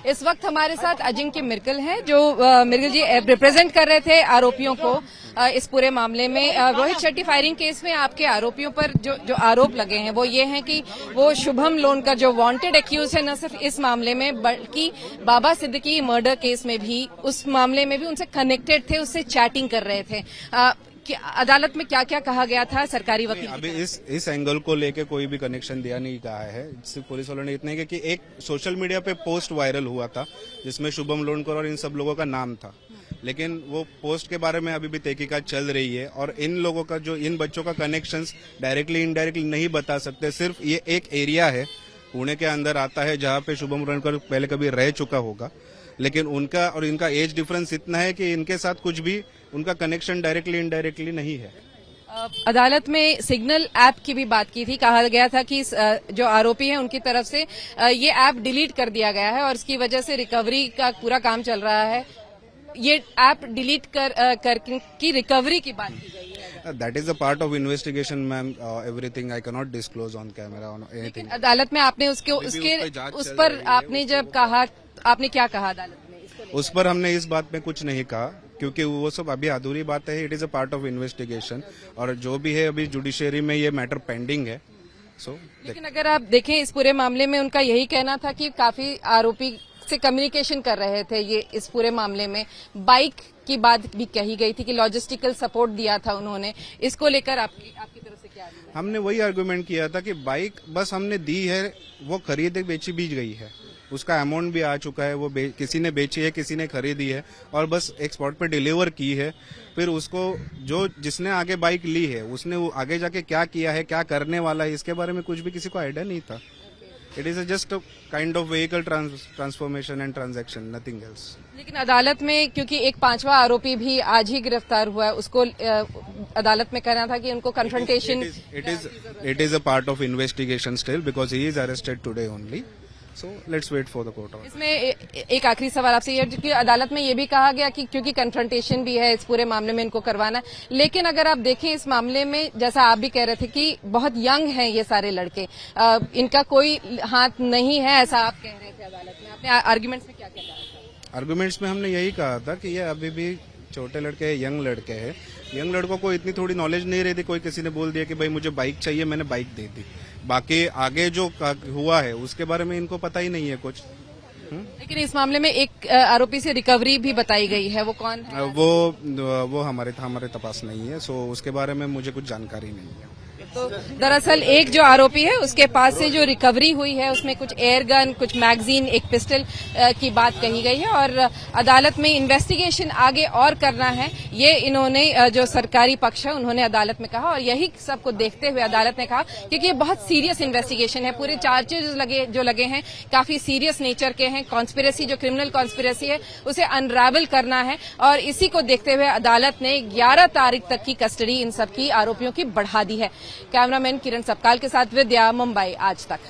इस वक्त हमारे साथ अजिंक्य मिर्कल हैं, जो मिर्कल जी रिप्रेजेंट कर रहे थे आरोपियों को इस पूरे मामले में। रोहित शेट्टी फायरिंग केस में आपके आरोपियों पर जो आरोप लगे हैं वो ये हैं कि वो शुभम लोनकर जो वांटेड एक्यूज है, न सिर्फ इस मामले में बल्कि बाबा सिद्दीकी मर्डर केस में भी, उस मामले में भी उनसे कनेक्टेड थे, उससे चैटिंग कर रहे थे। अदालत में क्या क्या कहा गया था सरकारी वकील? अभी इस एंगल को लेके कोई भी कनेक्शन दिया नहीं कहा है। सिर्फ पुलिस वालों ने इतने कि एक सोशल मीडिया पे पोस्ट वायरल हुआ था जिसमें शुभम लोनकर और इन सब लोगों का नाम था, लेकिन वो पोस्ट के बारे में अभी भी तहकीकात चल रही है और इन लोगों का जो इन बच्चों का कनेक्शंस डायरेक्टली इनडायरेक्टली नहीं बता सकते। सिर्फ ये एक एरिया है पुणे के अंदर आता है जहाँ पे शुभम लोनकर पहले कभी रह चुका होगा, लेकिन उनका और इनका एज डिफरेंस इतना है कि इनके साथ कुछ भी उनका कनेक्शन डायरेक्टली इनडायरेक्टली नहीं है। अदालत में सिग्नल ऐप की भी बात की थी, कहा गया था कि जो आरोपी हैं उनकी तरफ से ये ऐप डिलीट कर दिया गया है और इसकी वजह से रिकवरी का पूरा काम चल रहा है। ये ऐप डिलीट कर की रिकवरी की बात की गई है। That is a part of investigation ma'am, everything I can not disclose on camera on anything. अदालत में आपने उस पर आपने जब कहा, आपने क्या कहा अदालत में? उस पर हमने इस बात में कुछ नहीं कहा क्योंकि वो सब अभी अधूरी बात है। It is a part of investigation और जो भी है अभी जुडिशरी में ये मैटर पेंडिंग है। लेकिन अगर आप देखें इस पूरे मामले में उनका यही कहना था कि काफी आरोपी से कम्युनिकेशन कर रहे थे। ये इस पूरे मामले में बाइक की बात भी कही गई थी कि लॉजिस्टिकल सपोर्ट दिया था उन्होंने। इसको लेकर आपकी तरफ से क्या? हमने वही आर्गुमेंट किया था कि बाइक बस हमने दी है, वो खरीद बेची बीच गई है, उसका अमाउंट भी आ चुका है, वो किसी ने बेची है, किसी ने खरीदी है और बस एक स्पॉट पे डिलीवर की है। फिर उसको जिसने आगे बाइक ली है उसने वो आगे जाके क्या किया है, क्या करने वाला है, इसके बारे में कुछ भी किसी को आइडिया नहीं था। It is just a kind of vehicle transformation and transaction, nothing else. लेकिन अदालत में क्योंकि एक 5वां आरोपी भी आज ही गिरफ्तार हुआ है, उसको अदालत में कहना था कि उनको confrontation. It is a part of investigation still because he is arrested today only. So let's wait for the court order. इसमें एक आखिरी सवाल आपसे ये, कि अदालत में ये भी कहा गया कि क्योंकि कन्फ्रंटेशन भी है इस पूरे मामले में इनको करवाना है, लेकिन अगर आप देखें इस मामले में जैसा आप भी कह रहे थे कि बहुत यंग हैं ये सारे लड़के, इनका कोई हाथ नहीं है, ऐसा आप कह रहे थे अदालत में। आपने आर्ग्यूमेंट्स में क्या क्या कहा? आर्ग्यूमेंट्स में हमने यही कहा था कि ये अभी भी छोटे लड़के हैं, यंग लड़के हैं। यंग लड़कों को इतनी थोड़ी नॉलेज नहीं रहती। कोई किसी ने बोल दिया कि भाई मुझे बाइक चाहिए, मैंने बाइक दे दी, बाकी आगे जो हुआ है उसके बारे में इनको पता ही नहीं है कुछ। लेकिन इस मामले में एक आरोपी से रिकवरी भी बताई गई है, वो कौन है? वो हमारे तपास नहीं है, सो उसके बारे में मुझे कुछ जानकारी नहीं है। तो दरअसल एक जो आरोपी है उसके पास से जो रिकवरी हुई है उसमें कुछ एयर गन, कुछ मैगजीन, एक पिस्टल की बात कही गई है और अदालत में इन्वेस्टिगेशन आगे और करना है, ये इन्होंने जो सरकारी पक्ष है उन्होंने अदालत में कहा। और यही सबको देखते हुए अदालत ने कहा क्योंकि ये बहुत सीरियस इन्वेस्टिगेशन है, पूरे चार्जेस जो लगे हैं काफी सीरियस नेचर के हैं। कॉन्स्पिरेसी, जो क्रिमिनल कॉन्स्पिरेसी है उसे अनरावल करना है और इसी को देखते हुए अदालत ने 11 तारीख तक की कस्टडी इन सबकी आरोपियों की बढ़ा दी है। कैमरामैन किरण सपकाल के साथ विद्या, मुंबई आज तक।